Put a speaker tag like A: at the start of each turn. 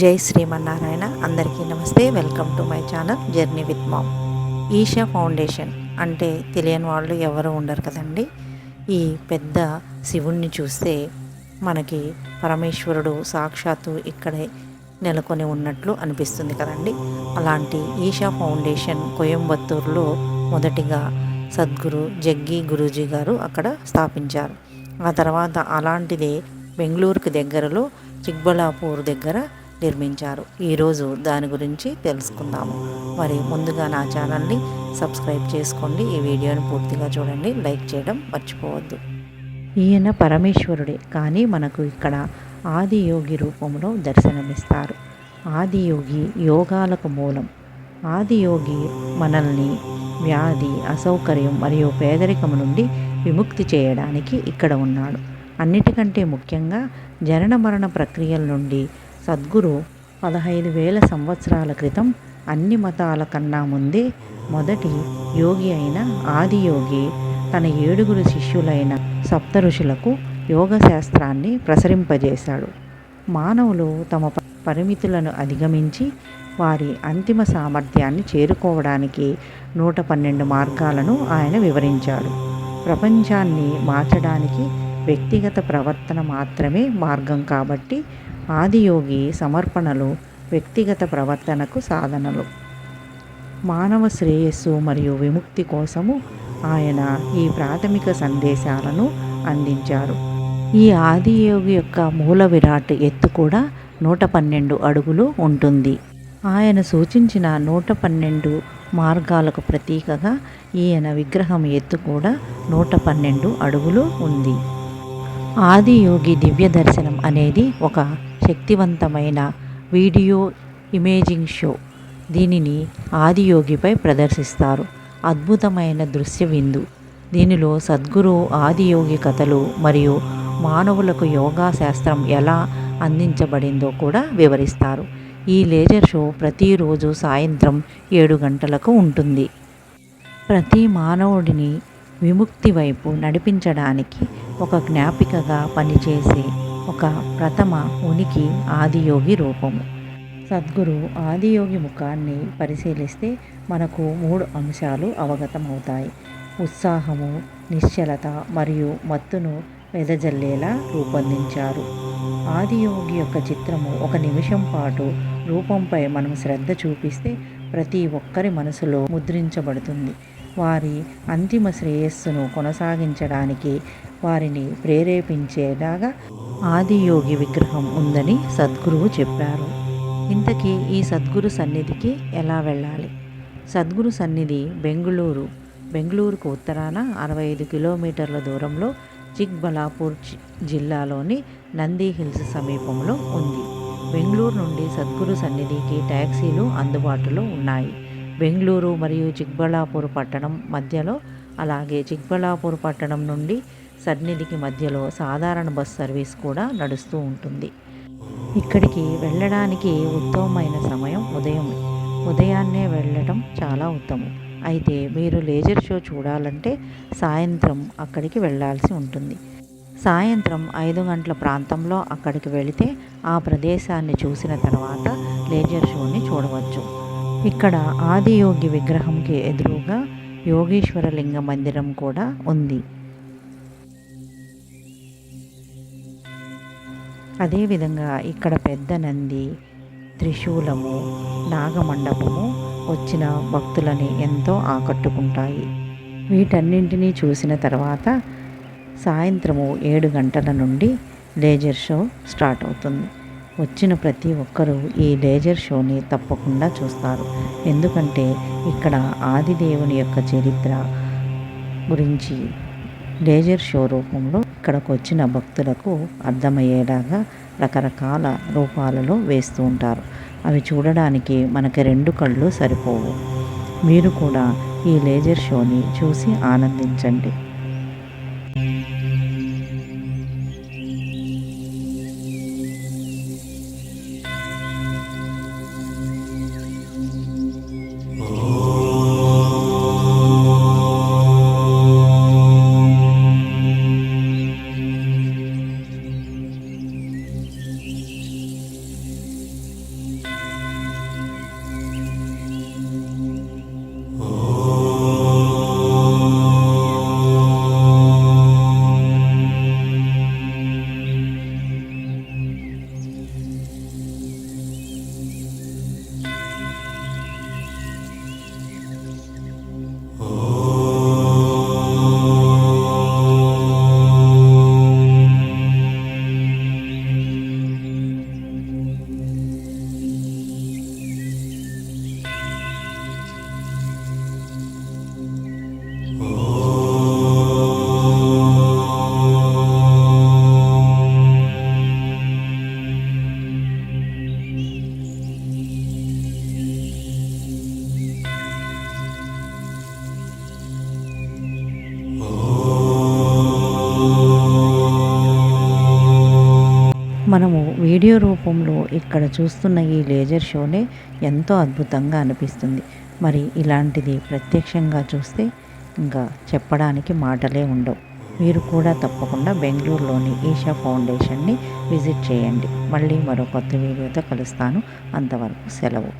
A: జై శ్రీమన్నారాయణ. అందరికీ నమస్తే. Welcome to my channel journey with mom. Isha foundation అంటే తెలియని వాళ్ళు ఎవరు ఉండరు కదండి. ఈ పెద్ద శివుణ్ణి చూస్తే మనకి పరమేశ్వరుడు సాక్షాత్తు ఇక్కడే నెలకొని ఉన్నట్లు అనిపిస్తుంది కదండి. అలాంటి ఈషా ఫౌండేషన్ కోయంబత్తూరులో మొదటిగా సద్గురు జగ్గి గురూజీ గారు అక్కడ స్థాపించారు. ఆ తర్వాత అలాంటిదే బెంగళూరుకి దగ్గరలో చిక్బళాపూర్ దగ్గర నిర్మించారు. ఈరోజు దాని గురించి తెలుసుకుందాము. మరి ముందుగా నా ఛానల్ని సబ్స్క్రైబ్ చేసుకోండి. ఈ వీడియోని పూర్తిగా చూడండి, లైక్ చేయడం మర్చిపోవద్దు. ఈయన పరమేశ్వరుడే, కానీ మనకు ఇక్కడ ఆదియోగి రూపంలో దర్శనమిస్తారు. ఆదియోగి యోగాలకు మూలం. ఆదియోగి మనల్ని వ్యాధి, అసౌకర్యం మరియు పేదరికం నుండి విముక్తి చేయడానికి ఇక్కడ ఉన్నాడు. అన్నిటికంటే ముఖ్యంగా జనన మరణ ప్రక్రియల నుండి సద్గురు 15,000 సంవత్సరాల క్రితం అన్ని మతాల కన్నా ముందే మొదటి యోగి అయిన ఆదియోగి తన 7 శిష్యులైన సప్త ఋషులకు యోగ శాస్త్రాన్ని ప్రసరింపజేశాడు. మానవులు తమ పరిమితులను అధిగమించి వారి అంతిమ సామర్థ్యాన్ని చేరుకోవడానికి 112 మార్గాలను ఆయన వివరించాడు. ప్రపంచాన్ని మార్చడానికి వ్యక్తిగత ప్రవర్తన మాత్రమే మార్గం కాబట్టి ఆదియోగి సమర్పణలు వ్యక్తిగత ప్రవర్తనకు సాధనలు. మానవ శ్రేయస్సు మరియు విముక్తి కోసము ఆయన ఈ ప్రాథమిక సందేశాలను అందించారు. ఈ ఆదియోగి యొక్క మూల విరాట్ ఎత్తు కూడా 112 అడుగులు ఉంటుంది. ఆయన సూచించిన 112 మార్గాలకు ప్రతీకగా ఈయన విగ్రహం ఎత్తు కూడా 112 అడుగులు ఉంది. ఆదియోగి దివ్య దర్శనం అనేది ఒక శక్తివంతమైన వీడియో ఇమేజింగ్ షో. దీనిని ఆదియోగిపై ప్రదర్శిస్తారు. అద్భుతమైన దృశ్య విందు. దీనిలో సద్గురు ఆదియోగి కథలు మరియు మానవులకు యోగా శాస్త్రం ఎలా అందించబడిందో కూడా వివరిస్తారు. ఈ లేజర్ షో ప్రతిరోజు సాయంత్రం 7 గంటలకు ఉంటుంది. ప్రతి మానవుడిని విముక్తి వైపు నడిపించడానికి ఒక జ్ఞాపికగా పనిచేసే ఒక ప్రథమ ఉనికి ఆదియోగి రూపము. సద్గురు ఆదియోగి ముఖాన్ని పరిశీలిస్తే మనకు 3 అంశాలు అవగతమవుతాయి. ఉత్సాహము, నిశ్చలత మరియు మత్తును వెదజల్లేలా రూపొందించారు. ఆదియోగి యొక్క చిత్రము 1 నిమిషం పాటు రూపంపై మనం శ్రద్ధ చూపిస్తే ప్రతి ఒక్కరి మనసులో ముద్రించబడుతుంది. వారి అంతిమ శ్రేయస్సును కొనసాగించడానికి వారిని ప్రేరేపించేలాగా ఆదియోగి విగ్రహం ఉందని సద్గురువు చెప్పారు. ఇంతకీ ఈ సద్గురు సన్నిధికి ఎలా వెళ్ళాలి? సద్గురు సన్నిధి బెంగళూరుకు ఉత్తరాన 65 కిలోమీటర్ల దూరంలో చిక్బళాపూర్ జిల్లాలోని నంది హిల్స్ సమీపంలో ఉంది. బెంగళూరు నుండి సద్గురు సన్నిధికి ట్యాక్సీలు అందుబాటులో ఉన్నాయి. బెంగళూరు మరియు చిక్బళాపూర్ పట్టణం మధ్యలో, అలాగే చిక్బళాపూర్ పట్టణం నుండి సన్నిధికి మధ్యలో సాధారణ బస్ సర్వీస్ కూడా నడుస్తూ ఉంటుంది. ఇక్కడికి వెళ్ళడానికి ఉత్తమమైన సమయం ఉదయాన్నే వెళ్ళటం చాలా ఉత్తమం. అయితే మీరు లేజర్ షో చూడాలంటే సాయంత్రం అక్కడికి వెళ్ళాల్సి ఉంటుంది. సాయంత్రం 5 గంటల ప్రాంతంలో అక్కడికి వెళితే ఆ ప్రదేశాన్ని చూసిన తర్వాత లేజర్ షోని చూడవచ్చు. ఇక్కడ ఆదియోగి విగ్రహంకి ఎదురుగా యోగేశ్వర లింగ మందిరం కూడా ఉంది. అదేవిధంగా ఇక్కడ పెద్ద నంది, త్రిశూలము, నాగమండపము వచ్చిన భక్తులని ఎంతో ఆకట్టుకుంటాయి. వీటన్నింటినీ చూసిన తర్వాత సాయంత్రము 7 గంటల నుండి లేజర్ షో స్టార్ట్ అవుతుంది. వచ్చిన ప్రతి ఒక్కరూ ఈ లేజర్ షోని తప్పకుండా చూస్తారు. ఎందుకంటే ఇక్కడ ఆదిదేవుని యొక్క చరిత్ర గురించి లేజర్ షో రూపంలో ఇక్కడికి వచ్చిన భక్తులకు అర్థమయ్యేలాగా రకరకాల రూపాలలో వేస్తూ ఉంటారు. అవి చూడడానికి మనకి 2 కళ్ళు సరిపోవు. మీరు కూడా ఈ లేజర్ షోని చూసి ఆనందించండి. వీడియో రూపంలో ఇక్కడ చూస్తున్న ఈ లేజర్ షోనే ఎంతో అద్భుతంగా అనిపిస్తుంది. మరి ఇలాంటిది ప్రత్యక్షంగా చూస్తే ఇంకా చెప్పడానికి మాటలే ఉండవు. మీరు కూడా తప్పకుండా బెంగళూరులోని ఈషా ఫౌండేషన్ని విజిట్ చేయండి. మళ్ళీ మరో కొత్త వీడియోతో కలుస్తాను. అంతవరకు సెలవు.